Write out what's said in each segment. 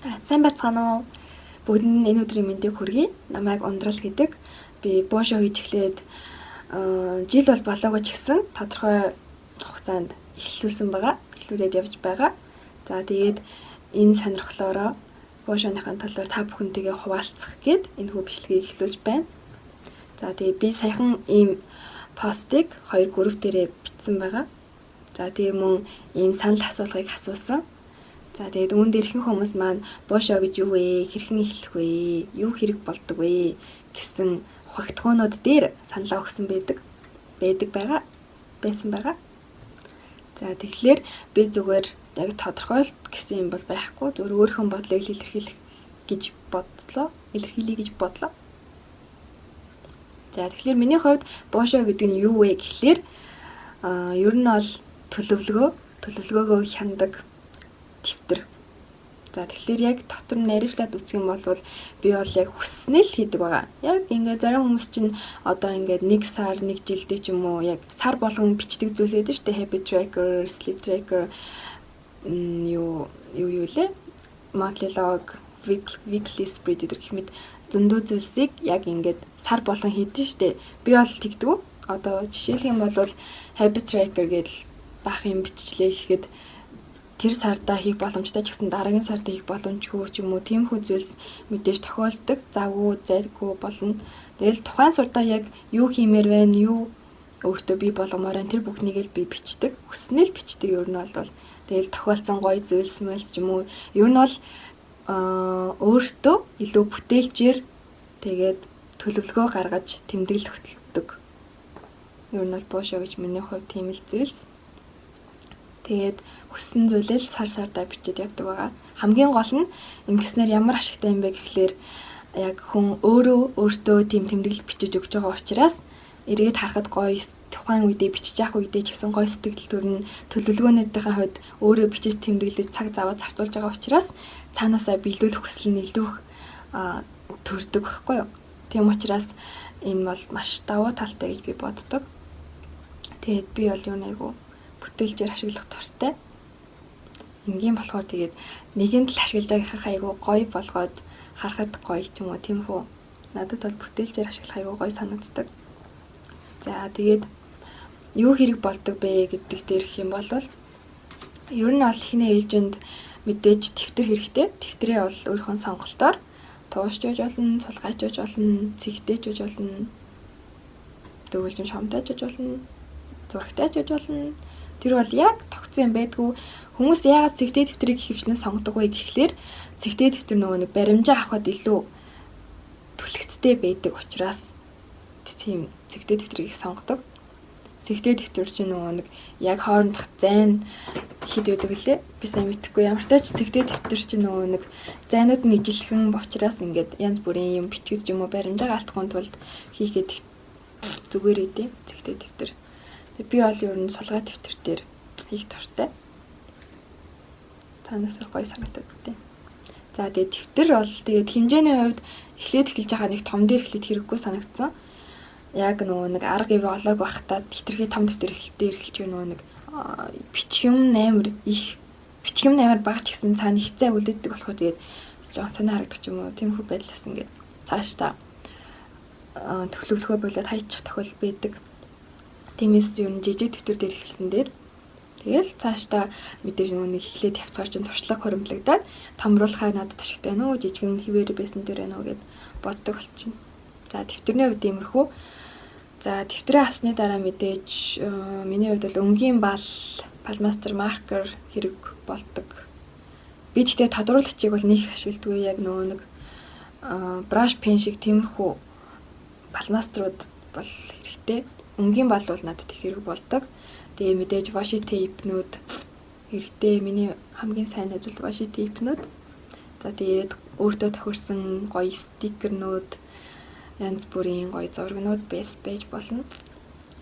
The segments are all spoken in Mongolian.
Сайн байцгаана уу? Бүгд нь энэ өдрийн мэндийг хүргэе. Намайг Ундрал гэдэг. Би Бошо хийж эхлээд жил бол болоогүй ч гэсэн тодорхой хугацаанд эхлүүлсэн байгаа. Эхлүүлээд явж байгаа. За тэгээд энэ сонирхлоороо Бошоныхын талаар та бүхэнтэйгээ хуваалцах гээд энэ хүү бичлэгийг эхлүүлж байна. За тэгээд би саяхан ийм постыг хоёр групп дээрээ бичсэн байгаа. За тэгээд мөн ийм санал асуулгыг асуусан. За тэгээд үүн дээр ихэнх хүмүүс маань Бошо гэж юу вэ? Хэрхэн эхлэх вэ? Юу хэрэг болдог вэ? Гэсэн ухагтгуунууд дээр саналаа өгсөн байсан байгаа. За тэгэхээр би зүгээр яг тодорхойлт гэсэн юм бол байхгүй. Зүгээр өөрийнхөө бодлыг илэрхийлье гэж бодлоо. За тэгэхээр миний хувьд Бошо гэдэг нь юу вэ гэхлээр ер нь бол төлөвлөгөөгөө хяндаг дэвтэр. За тэгэхээр яг дотор нь наривчлаад үзэх юм бол би бол яг хүснээ л хийдэг байгаа. Яг ингээд зарим хүмүүс чинь одоо ингээд 1 сар 1 жилдээ ч юм уу яг сар болгон бичдэг зүйл байдаг шүү дээ. Habit tracker, sleep tracker юу лээ? Monthly log, weekly spread гэх мэт зөндөө зүйлсийг яг ингээд сар болгон хийдэг шүү дээ. Би бол тэгдэг. Одоо жишээлх юм бол habit tracker гэдэл баах юм бичлээ гэхэд тэр сардаа хийх боломжтой ч гэсэн дараагийн сард хийх боломжгүй ч юм уу тиймэрхүү зүйлс мэдээж тохиолдог. Завгүй, зайгүй болно. Тэгэл тухайн сардаа яг юу хиймээр байна, юу өөртөө бий болгомоор байна тэр бүхнийг л би бичдэг. Хүснэл бичдэг ер нь бол тэгэл тохиолдсон гоё зүйлс мэлс ч юм уу. Ер нь бол өөртөө илүү бүтээлчээр тэгээд төлөвлөгөө гаргаж тэмдэглэл хөтэлдэг. Ер нь бол Бошо гэж миний хувьд тийм л зүйлс. Тэгээд хүссэн зүйлэл сар-сардаа бичиж явдаг байгаа. Хамгийн гол нь ингэснээр ямар ашигтай юм бэ гэхлээр яг хүн өөртөө тийм тэмдэглэл бичиж өгч байгаа учраас эргээд харахад гоё тухайн үедээ бичиж явах үедээ ч гэсэн гоё сэтгэл төрн төлөвлөгөөнүүдийн хувьд өөрөө бичиж тэмдэглэж цаг заваад зарцуулж байгаа учраас цаанаасаа биелүүлэх хүсэл нь илүү төрдөг байхгүй юу? Тийм учраас энэ бол маш давуу талтай гэж би боддог. Тэгээд би бол юу нэг бүтээлчээр ашиглах дуртай. Ингийн болохоор тэгээд нэгэнд л ашиглаж байгаахан айгу гоё болгоод харахад гоё ч юм уу тиймхүү. Надад бол бүтээлчээр ашиглах айгу гоё санагддаг. За тэгээд юу хэрэг болдог бэ гэдэг дээр их юм бол ер нь бол хинэ ээлжинд мэдээж дэвтэр хэрэгтэй. Дэвтрээ бол өөрийнхөө сонголтоор туушч байж болно, сулгайч байж болно, цэгтэй байж болно, дөрвөлжин шомтойч байж болно, зурагтай байж болно. Тэр бол яг тогтсон юм байдгүй. Хүмүүс яагаад цэгтэй дэвтрийг хөвчнөө сонгодог вэ гэхлээр цэгтэй дэвтэр нөгөө нэг баримжаа авахд илүү түлхэгцтэй байдаг учраас тийм цэгтэй дэвтрийг сонгодог. Цэгтэй дэвтэр чинь нөгөө нэг яг хоорондох зайн хэд байдаг лээ. Би сайн мэдэхгүй. Ямар ч тач цэгтэй дэвтэр чинь нөгөө нэг зайнууд нь ижилхэн учраас ингээд янз бүрийн юм бичгэж юм уу баримжаа алдахгүй тулд хийгээд зүгээр идэв цэгтэй дэвтэр. Би бол ер нь сулгай дэвтэр дээр хийх дуртай. Цаанаас гоё санагдаад тийм. За тэгээд дэвтэр бол тэгээд хэмжээний хувьд эхлэж байгаа нэг том дээр эхлээд хэрэггүй санагдсан. Яг нөгөө нэг арга ив олоог байхдаа хитрхи том дэвтэр эхэлчих нөгөө нэг бичгэн амар бага ч гэсэн цаана хязаа үлддэг болохоор тэгээд жоон сонир харагдах юм уу тиймэрхүү байдлаас ингээд цаашдаа төлөвлөгөө болоод хайчих тохиол байдаг. Тиймээс юу н жижиг дэвтэр дээр эхэлсэн дээр тэгэл цаашдаа мэдээж нэг эхлээд явцгаар чинь туршлага хуримтлагдаад томруулахаар надад ашигтай байна уу жижиг нь хിവэр байсан дээр байна уу гэд боддог болчихно. За дэвтэрний хувьд иймэрхүү. За дэвтрээ авсны дараа мэдээж миний хувьд бол өнгийн балмастер маркер хэрэг болдог. Би тэгтээ тодруулагчийг бол нэг ашигладаг яг нөгөө нэг браш пен шиг тиймэрхүү балмаструуд бол хэрэгтэй. Өнгийн бол надад их хэрэг болдог. Тэгээ мэдээж washi tape-нүүд хэрэгтэй. Миний хамгийн сайн ажил washi tape-нүүд. За тэгээд өөртөө тохирсон гоё стикернүүд, янз бүрийн гоё зургнууд байж болно.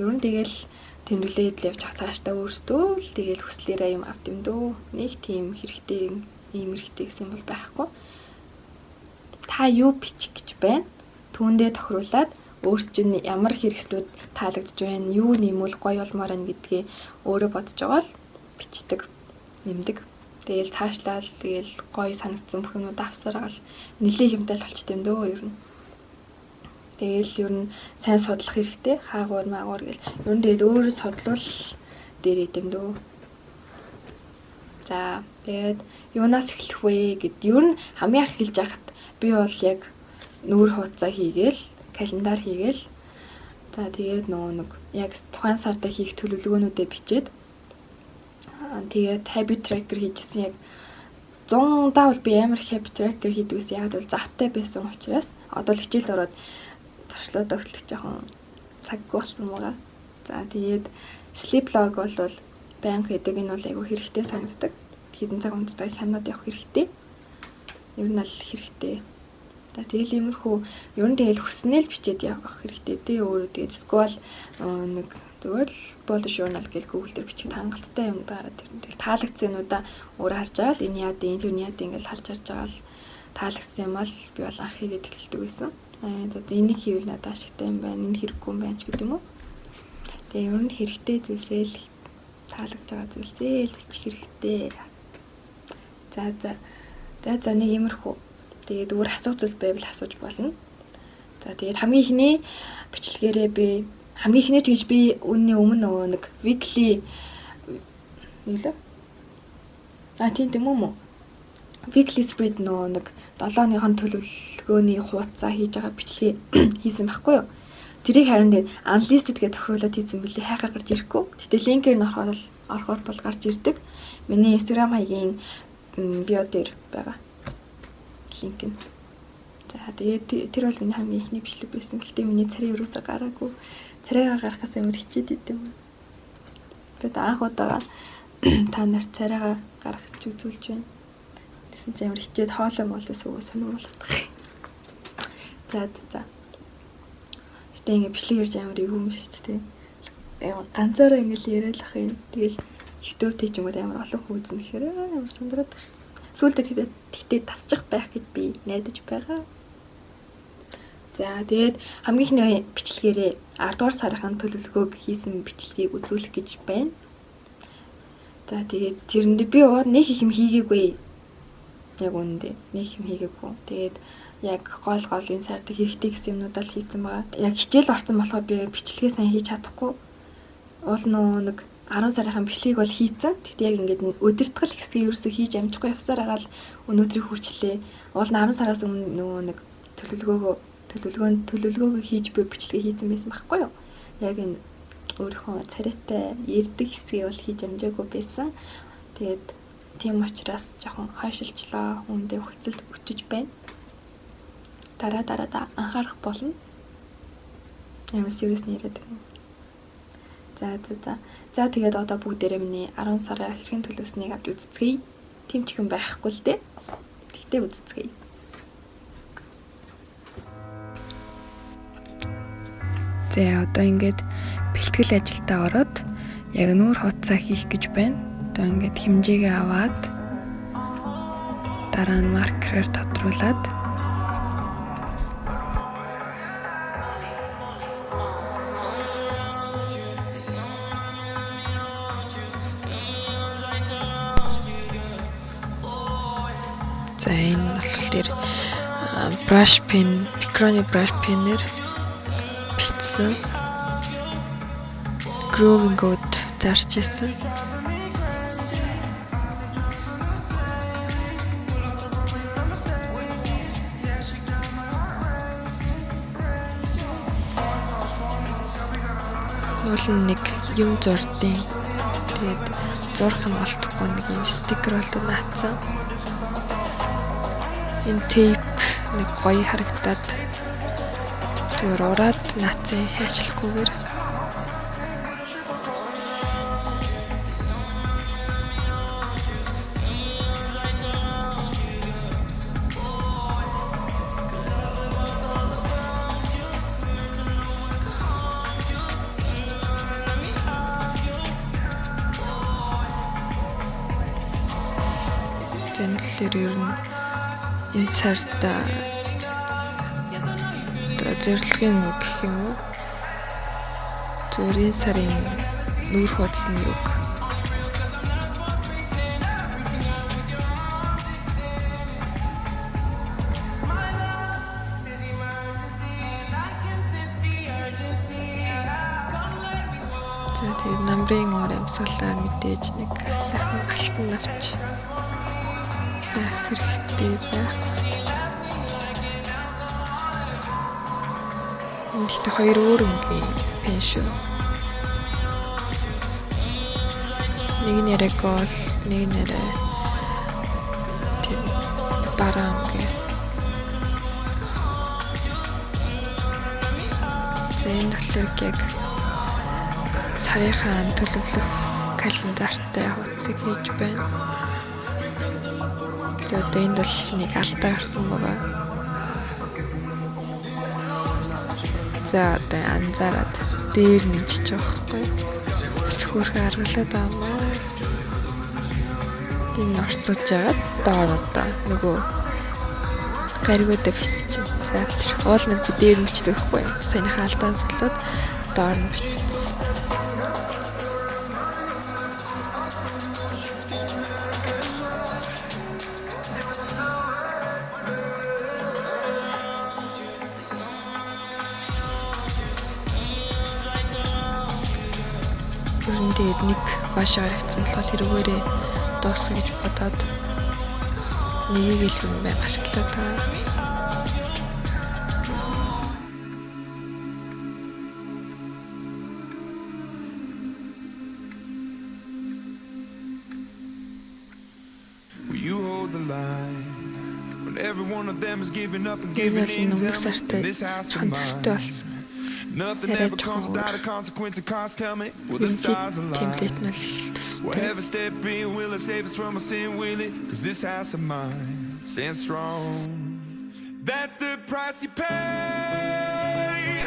Ер нь тэгэл тэмдэглээд л явж цаашдаа өөртөө л тэгэл хүслээрээ юм авт юм дөө. Нэг тийм хэрэгтэй гэсэн бол байхгүй. Та юу бичих гэж байна? Түүндээ тохируулаад өөрт чинь ямар хэрэгслүүд таалагдж байна, юу нэмвэл гоё болмоор байна гэдгээ өөрөө бодож байгаа л бичдэг, нэмдэг. Тэгээл цаашлаад тэгээл гоё санагдсан бүх юмуд авсараад нэлээд хэмтэл болчтой юм дөө ер нь. Тэгээл ер нь сайн судлах хэрэгтэй. Хаагуур маагуур гэл. Ер нь тэгэл өөрөө судлуул дээр идэм дөө. За тэгээд юунаас эхлэх вэ гэд ер нь хамгийн их эхэлж байхад би бол яг нүүр хуудасаа хийгээл календар хийгээл за тэгээд нөгөө нэг яг тухайн сарда хийх төлөвлөгөөнүүдээ бичээд тэгээд habit tracker хийжсэн яг 100-даа бол би амар habit tracker хийдэг гэсэн яг бол завтай байсан учраас одоо л хичээлд ороод туршлаад өгөх жоохон цаггүй болсон байгаа. За тэгээд sleep log бол байнга хийдэг энэ бол айгүй хэрэгтэй санагддаг. Хэдэн цаг унтдаг хянаад явах хэрэгтэй. Ер нь л хэрэгтэй. За тэгэл иймэрхүү ер нь тэгэл хүснээл бичээд явах хэрэгтэй дээ. Өөрөө тэгээд сквал нэг зүгээр л bullet journal гэж Google дээр бичиж хангалттай юм гараад ирнэ. Тэгэл таалагдсан юмудаа өөрөө харж байгаа л энэ яадын тэр яадын ингээл харж байгаа л таалагдсан юм ал би бол анх хийгээд эхэлдэг байсан. За энийг хийвэл надад ашигтай юм байна. Энэ хэрэггүй юм байна ч гэдэг юм уу. Тэгээ ер нь хэрэгтэй зүйлсээ л таалагдж байгаа зүйлсээ л бичих хэрэгтэй. За нэг иймэрхүү. Тэгээд өөр асуух зүйл байвал асууж болно. За тэгээд хамгийн ихний бичлэгээрээ би хамгийн ихнийч гэж би үнний өмнө нөгөө нэг weekly нэлээ. Тийм үү? Weekly spread нөгөө нэг 7 өдрийн төлөвлөгөөний хуудасаа хийж байгаа бичлэгээ хийсэн байхгүй юу? Тэрийг харин тэгээд unlisted гэж тохируулаад хийсэн билээ хайхаар гарч ирэхгүй. Гэтэ линкээр нь орохоор бол гарч ирдэг. Миний Instagram хаягийн био дээр байгаа линк нь. За тэгээд тэр бол миний хамгийн ихний бичлэг байсан. Гэхдээ миний царай юусаа гараагүй. Царайгаа гаргахаас амар хичээд идэм. Тэгээд анх удаага та нарт царайгаа гаргаж үзүүлж байна. Тэсэн чи амар хичээд хоолой молоос өгөө сонирхолтой байна. За. Гэтэ ингэ бичлэг ярьж амар юм шиг тийм. Амар ганцаараа ингэ яриад ах юм. Тэгэл YouTube тийч юм амар олон хүүзэн гэхээр амар сандраад байна. Сүүлдээ тэгтээ тасчих байх гэж би найдаж байгаа. За тэгээд хамгийн ихний бичлэгээрээ 10 дугаар сарын төлөвлөгөөг хийсэн бичлэгийг үзүүлэх гэж байна. За тэгээд тэрэндээ би нэг их юм хийгээгүй. Яг үүндээ нэг их юм хийгээгүй. Тэгээд яг гол энэ сард хэрэгтэй гэсэн юмнуудаа л хийсэн байгаа. Яг хичээл орсон болохоор би бичлэгээ сайн хийж чадахгүй. Уул нэг 10 сарын бичлэгийг бол хийцэн. Тэгтээ яг ингээд өдөртгөл хэсгийг ерөөсөө хийж амжихгүй явсаар байгаа л өнөөдрийг хүрчлээ. Уул нь 10 сараас өмнө нөгөө нэг төлөвлөгөөгөө хийж буй бичлэгээ хийсэн байсан байхгүй юу? Яг энэ өөрийнхөө царайтай ярддаг хэсгийг бол хийж амжаагүй байсан. Тэгээд тийм учраас жоохон хойшилчлаа. Үүндээ хүчил өчөж байна. Дараа анхаарах болно. Ямар serious нэрэд байна. За тэгээд одоо бүгдээрээ миний 10 сарын хэрхэн төлөвснийг авч үзцгээе. Тим ч юм байхгүй л дээ. Тэгтээ үзцгээе. За одоо ингээд бэлтгэл ажилдаа ороод яг нүүр хуудасаа хийх гэж байна. Одоо ингээд хэмжээгээ аваад дараа нь маркерээр тодруулаад за энэ болохоор brush pen, Picasso brush pen-ээр бичсэн grooving-ууд зарж ирсэн. Уул нэг юм зурдیں۔ Тэгээд зурх нь олдохгүй нэг юм стикер болоод наацсан. Энэ тейп нэг гоё харагдаад тэр ураад наацсан хайчлахгүйгээр зэнэлэр ер нь энэ сард зорилгын үг гэх юм уу? Зүрийн сарын нүүр хуудасны үг. За тэгээд намрын ор амьсгалаар мэдээж нэг сайхан алтан авч яах хэрэгтэй байх. Гэхдээ хоёр өөр өнгийн пен шүү. Нэг нэрээ гол, нэг нэрээ тийм бараан гэ. Зэн болохоор яг сарынхаа төлөвлөх календартай хуудсыг хийж байна. За энд бол нэг алдаа гарсан байгаа. За одоо анзаараад дээр нэмчих жоохгүй. Сүхөрхөө аргалаад байгаа. Тийм орцож жаад доороо нөгөө гаригуудаа бичсэн. За тэр уул нэг би дээр мөчдөг байхгүй. Саяныхаа алдаан судлаад доор нь бичсэн. Тэгээд нэг башаа явцсан болохоор тэрүүгээрээ дуусгах гэж бодоод нэгийг л хүн байг ашиглаад байгаа. Энэ өмнөх сартай хонцтой болсон. Nothing comes without a consequence and cost, tell me will the stars align? Whatever step in will it save us from our sin, will it? Cause this house of mine stands strong. That's the price you pay.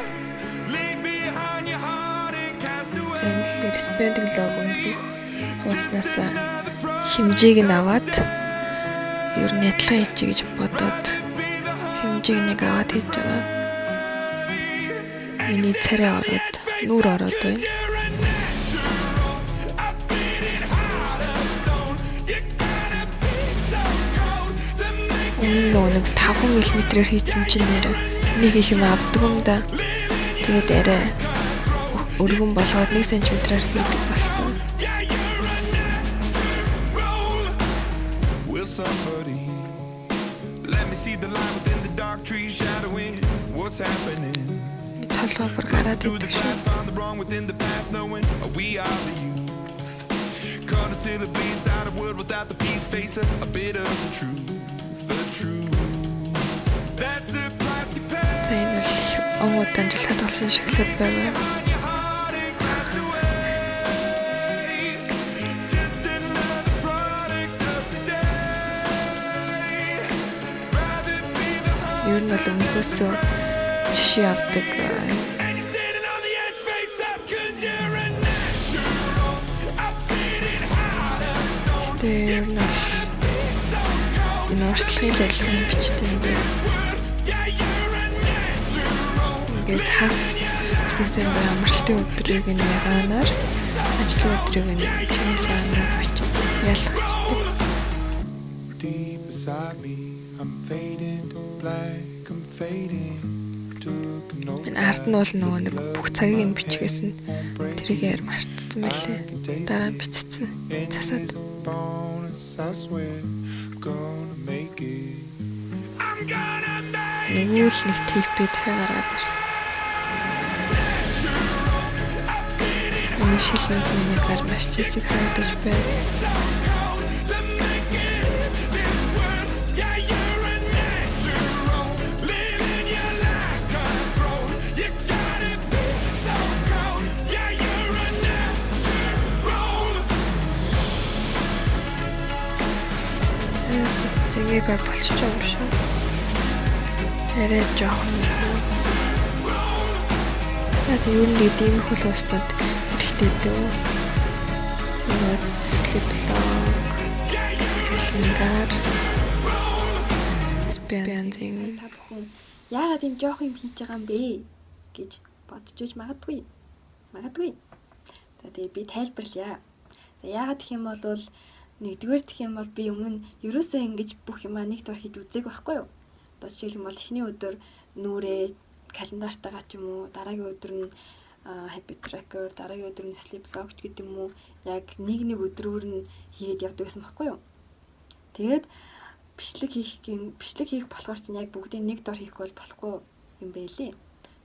Leave behind your heart and cast away. Зэндлэр спендинг лог өнөх ууснасаа хэмжээг нь аваад ер нь адилхан хийчих гэж бодоод хэмжээг нэг аваад хийж байгаа. Миний царай ороод нүүр ороод байна. Нэг 5 мм-ээр хийсэн чинь нэр нэг их юм авдаг юм да. Тэгээд арай өргөн болгоод 1 см-аар хийдэг болсон. What's happening? Толгойр гараад идэх шүү. За энэ бол онгууданд жилхэд болсон шоколад байгаа. Ер нь бол өнөхөөсөө жишээ авдаг. Тэгээд энэ уртлагын адилхан бичтэй ингээд хас бүтэн амралтын өдрийг нь ягаанаар ажлын өдрийг нь чангалаар бичиж ялгчдаг. Энэ ард нь бол нөгөө нэг бүх цагийг нь бичгээс нь тэрийгээр марцсан байлээ. Дараа нь бичсэн. Засаад нэг л нэг тейпээ тайгараад ирсэн. Энэ шилэн миний гар маш жижиг харагдаж байна. Зингээ бай болчих юм шиг. Арай жоохон. Тэгээд юу нэг ийм хөл устдад хэрэгтэй дөө. Sleeplog. Календар. Spending. Яагаад ийм жоох юм хийж байгаа юм бэ гэж бодож үж магадгүй. За тэгээ би тайлбарлая. За яагаад гэх юм бол нэгдүгээр гэх юм бол би өмнө нь ерөөсөө ингэж бүх юмаа нэг төр хийж үзег байхгүй юу? Одоо жишээлбэл эхний өдөр нүрээ календартайгаа ч юм уу, дараагийн өдөр нь habit tracker, дараагийн өдөр нь sleep log гэдэг юм уу, яг нэг өдрөөр нь хийгээд явдаг гэсэн баггүй юу. Тэгээд бичлэг хийх болохоор чинь яг бүгдийг нэг дор хийх бол болохгүй юм байлээ.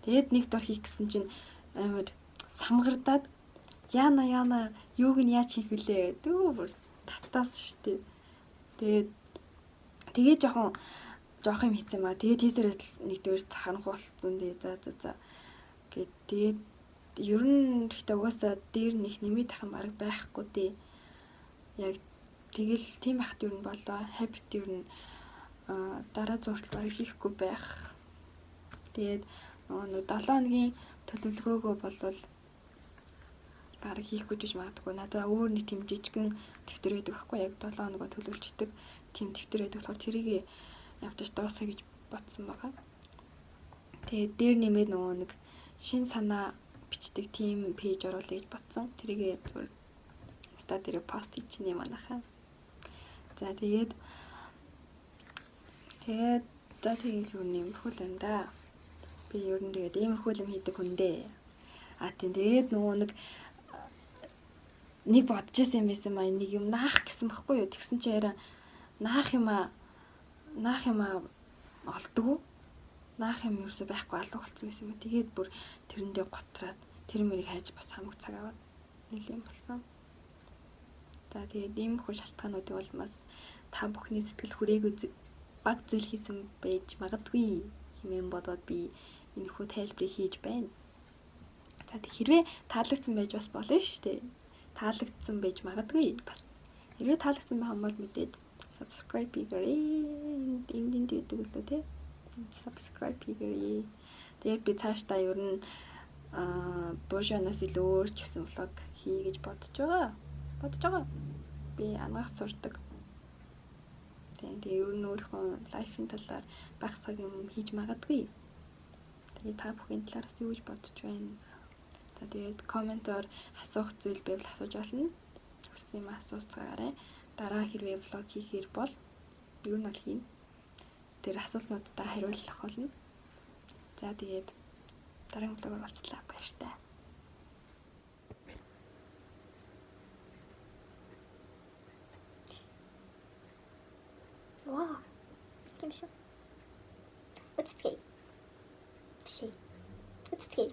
Тэгээд нэг дор хийх гэсэн чинь амар самгардаад яана юуг нь яаж хийх вүлээ дүү татаас штэ. Тэгээд жоохон юм хийцэн маа. Тэгээд тийсэрээ нэгдүгээр харанхуй болцсон. За гэд тэгээд ер нь ихтэй угаасаа дээр нэг нэмээд тах юм бараг байхгүй дээ. Яг тэгэл тийм байхад ер нь болоо. Habit ер нь дараа зуртал бараг хийхгүй байх. Тэгээд нэг 7 хоногийн төлөвлөгөөгөө болвол бараг хийхгүй гэж магадгүй. Надад өөр нэг тийм жижигэн дэвтэр байдаг байхгүй яг 7 хоногоо төлөвлөждөг тийм дэвтэр байдаг. Тэгэхээр тэрийг явдаж дуусгая гэж бодсон байгаа. Тэгээд дээр нэмээд нөгөө нэг шин санаа бичдэг тийм пэйж оруулъя гэж бодсон. Тэрийг зүгээр инста дээр пост хийчихнэ манайхаа. За тэгээд юу нэмэрхүүл байна да. Би ер нь тэгээд иймэрхүү юм хийдэг хүн дээ. Тэгээд нөгөө нэг бодож байсан юм байсан маа нэг юм наах гэсэн баггүй юу. Тэгсэн чи яриа наах юм олдгоо. Наах юм ерөөсөй байхгүй алга болсон байсан юм. Тэгээд бүр тэрэндээ готраад тэр мөрийг хайж бас хамаг цаг аваад нэлийн болсон. За тэгээд иймэрхүү шалтгаануудын улмаас та бүхний сэтгэл хүрээгүй баг зүйл хийсэн байж магадгүй хэмээн бодоод би энэхүү тайлбарыг хийж байна. За хэрвээ таалагдсан байж бас болно шүү дээ. Таалагдсан байж магадгүй бас. Хэрвээ таалагдсан байх юм бол мэдээж subscribe хийгээрэй. Энд дийдэг үлээ те. Subscribe хийгээрэй. Тэгээд би цаашдаа ер нь божоноос илүү өөр ч гэсэн влог хий гэж бодож байгаа. Би ангаах сурдаг. Тэгээд ер нь өөрийнхөө лайфын талаар баг цаг юм хийж магадгүй. Тэгээд та бүхэн талаараас юу гэж бодож байна? За тэгээд комментоор асуух зүйл байвал асууж олно. Хүссэн юм асууцгаарай. Дараа хэрвээ влог хийхээр бол ер нь бол хийн. Тэр асуултнуудаа хариулах болно. За тэгээд дараагийн влогоор уулзлаа. Баярлалаа. Вау. Кимшо. Үтцгий. Бишээ. Үтцгий.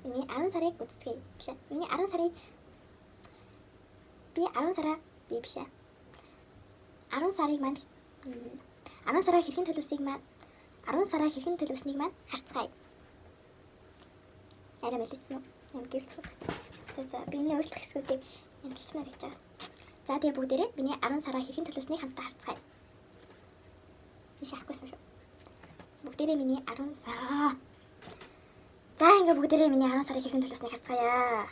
Миний 10 сарыг үтцгий. Бишээ. Миний 10 сарыг би 10 сараа би бишээ. 10 сарыг маань 10 сараа хэрхэн төлөвснийг маань харцгаая. Арай мэлээч нү. Юм гэрцэг. За би энэ өөрчлөх хэсгүүдийг ямжилчнаар хийж байгаа. За тэгээ бүгдээрээ миний 10 сараа хэрхэн төлөвснийг хамтдаа харцгаая. Би шахахгүйсэн шүү. Бүгдээрээ миний 10 За ингээ бүгдээрээ миний 10 сарыг хэрхэн төлөвснийг харцгаая.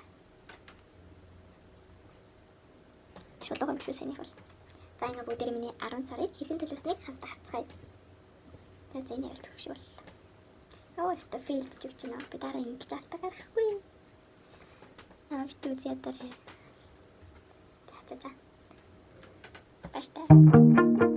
Шулуухан бишээ сайн их бол. За ингээ бүгдээрээ миний 10 сарыг хэрхэн төлөвснийг хамтдаа харцгаая. За зэний ярилт өгч бол. Өөстө филд ч гэж байна. Би дараа ингэ чартаа гарахгүй. Битүү зядар. За. Баярлалаа.